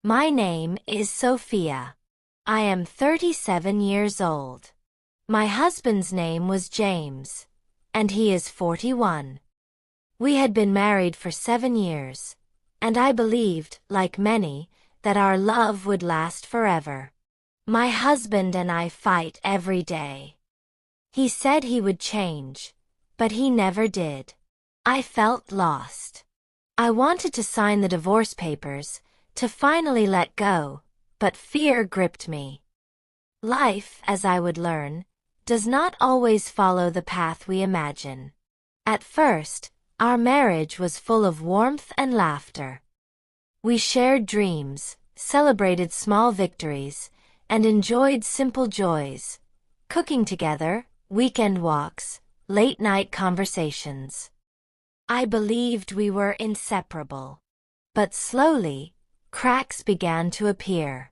My name is Sophia. I am 37 years old. My husband's name was James, and he is 41. We had been married for 7 years, and I believed, like many, that our love would last forever. My husband and I fight every day. He said he would change, but he never did. I felt lost. I wanted to sign the divorce papers, to finally let go, but fear gripped me. Life, as I would learn, does not always follow the path we imagine. At first, our marriage was full of warmth and laughter. We shared dreams, celebrated small victories, and enjoyed simple joys, cooking together, weekend walks, late-night conversations. I believed we were inseparable. But slowly, cracks began to appear.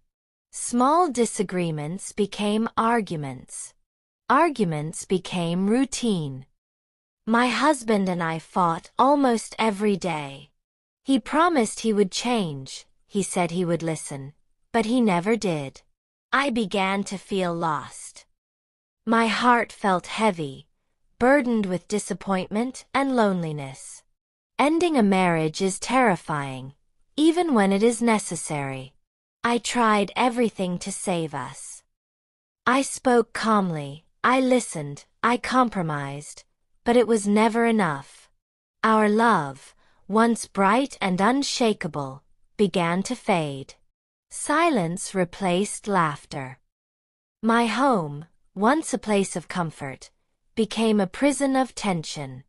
Small disagreements became arguments. Arguments became routine. My husband and I fought almost every day. He promised he would change, he said he would listen, but he never did. I began to feel lost. My heart felt heavy, burdened with disappointment and loneliness. Ending a marriage is terrifying, even when it is necessary. I tried everything to save us. I spoke calmly, I listened, I compromised, but it was never enough. Our love, once bright and unshakable, began to fade. Silence replaced laughter. My home, once a place of comfort, became a prison of tension.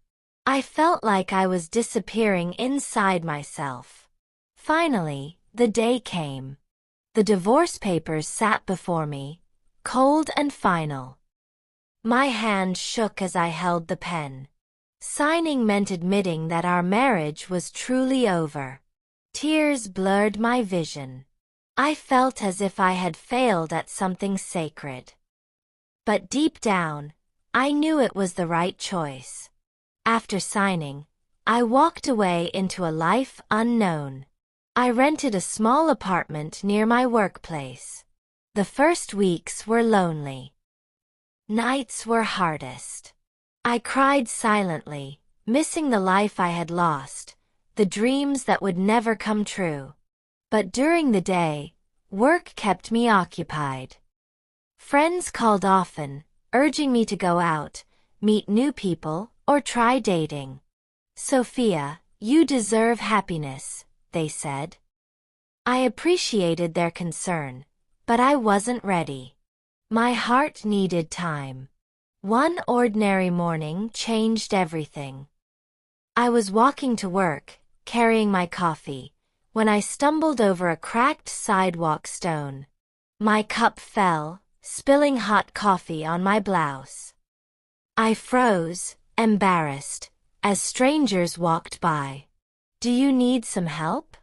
I felt like I was disappearing inside myself. Finally, the day came. The divorce papers sat before me, cold and final. My hand shook as I held the pen. Signing meant admitting that our marriage was truly over. Tears blurred my vision. I felt as if I had failed at something sacred. But deep down, I knew it was the right choice. After signing, I walked away into a life unknown. I rented a small apartment near my workplace. The first weeks were lonely. Nights were hardest. I cried silently, missing the life I had lost, the dreams that would never come true. But during the day, work kept me occupied. Friends called often, urging me to go out, meet new people, or try dating. Sophia, you deserve happiness, they said. I appreciated their concern, but I wasn't ready. My heart needed time. One ordinary morning changed everything. I was walking to work, carrying my coffee, when I stumbled over a cracked sidewalk stone. My cup fell, spilling hot coffee on my blouse. I froze, embarrassed, as strangers walked by. "Do you need some help?"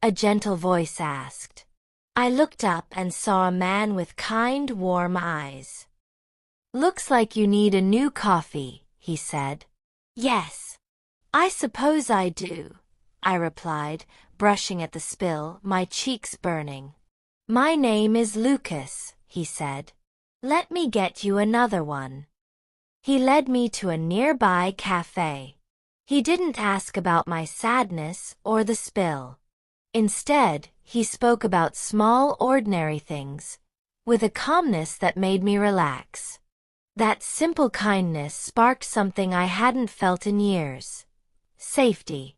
a gentle voice asked. I looked up and saw a man with kind, warm eyes. "Looks like you need a new coffee," he said. "Yes, I suppose I do," I replied, brushing at the spill, my cheeks burning. "My name is Lucas," he said. "Let me get you another one." He led me to a nearby cafe. He didn't ask about my sadness or the spill. Instead, he spoke about small, ordinary things, with a calmness that made me relax. That simple kindness sparked something I hadn't felt in years: safety.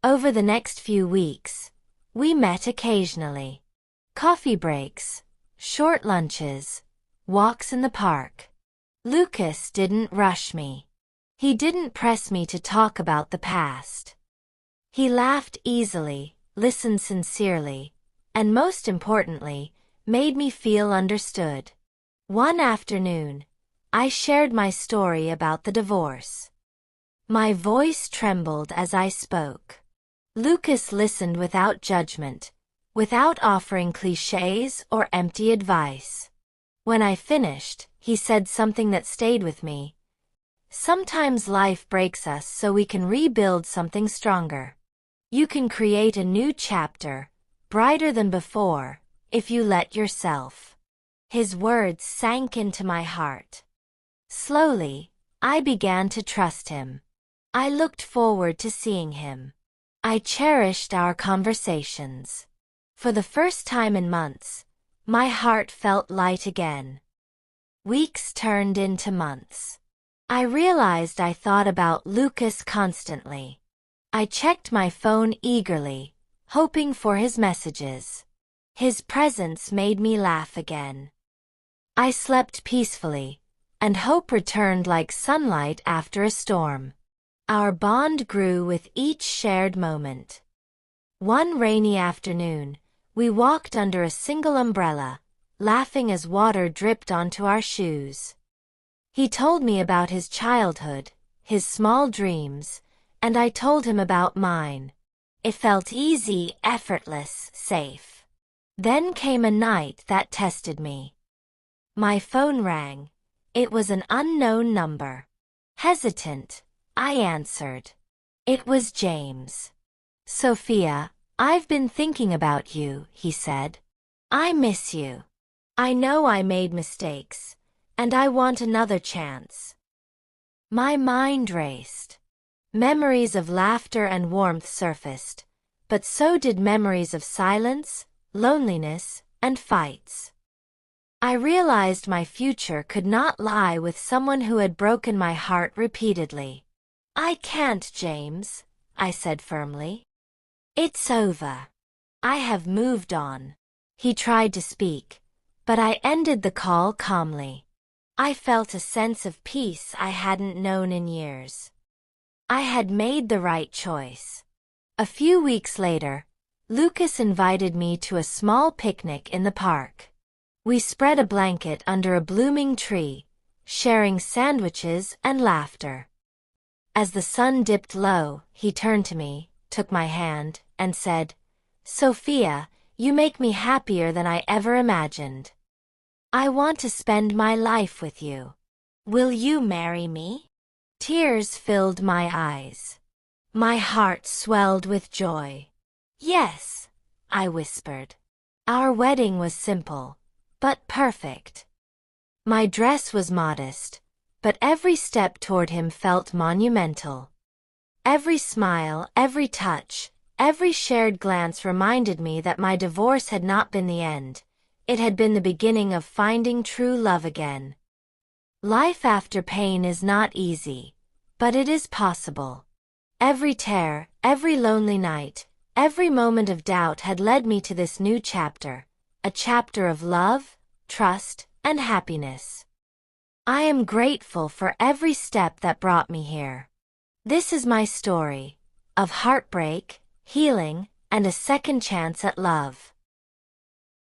Over the next few weeks, we met occasionally. Coffee breaks, short lunches, walks in the park. Lucas didn't rush me. He didn't press me to talk about the past. He laughed easily, listened sincerely, and most importantly, made me feel understood. One afternoon, I shared my story about the divorce. My voice trembled as I spoke. Lucas listened without judgment, without offering cliches or empty advice. When I finished, he said something that stayed with me. "Sometimes life breaks us so we can rebuild something stronger. You can create a new chapter, brighter than before, if you let yourself." His words sank into my heart. Slowly, I began to trust him. I looked forward to seeing him. I cherished our conversations. For the first time in months, my heart felt light again. Weeks turned into months. I realized I thought about Lucas constantly. I checked my phone eagerly, hoping for his messages. His presence made me laugh again. I slept peacefully, and hope returned like sunlight after a storm. Our bond grew with each shared moment. One rainy afternoon, we walked under a single umbrella, laughing as water dripped onto our shoes. He told me about his childhood, his small dreams, and I told him about mine. It felt easy, effortless, safe. Then came a night that tested me. My phone rang. It was an unknown number. Hesitant, I answered. It was James. "Sophia, I've been thinking about you," he said. "I miss you. I know I made mistakes, and I want another chance." My mind raced. Memories of laughter and warmth surfaced, but so did memories of silence, loneliness, and fights. I realized my future could not lie with someone who had broken my heart repeatedly. "I can't, James," I said firmly. "It's over. I have moved on." He tried to speak, but I ended the call calmly. I felt a sense of peace I hadn't known in years. I had made the right choice. A few weeks later, Lucas invited me to a small picnic in the park. We spread a blanket under a blooming tree, sharing sandwiches and laughter. As the sun dipped low, he turned to me, took my hand, and said, "Sophia, you make me happier than I ever imagined. I want to spend my life with you. Will you marry me?" Tears filled my eyes. My heart swelled with joy. "Yes," I whispered. Our wedding was simple, but perfect. My dress was modest, but every step toward him felt monumental. Every smile, every touch, every shared glance reminded me that my divorce had not been the end. It had been the beginning of finding true love again. Life after pain is not easy, but it is possible. Every tear, every lonely night, every moment of doubt had led me to this new chapter, a chapter of love, trust, and happiness. I am grateful for every step that brought me here. This is my story of heartbreak, healing, and a second chance at love.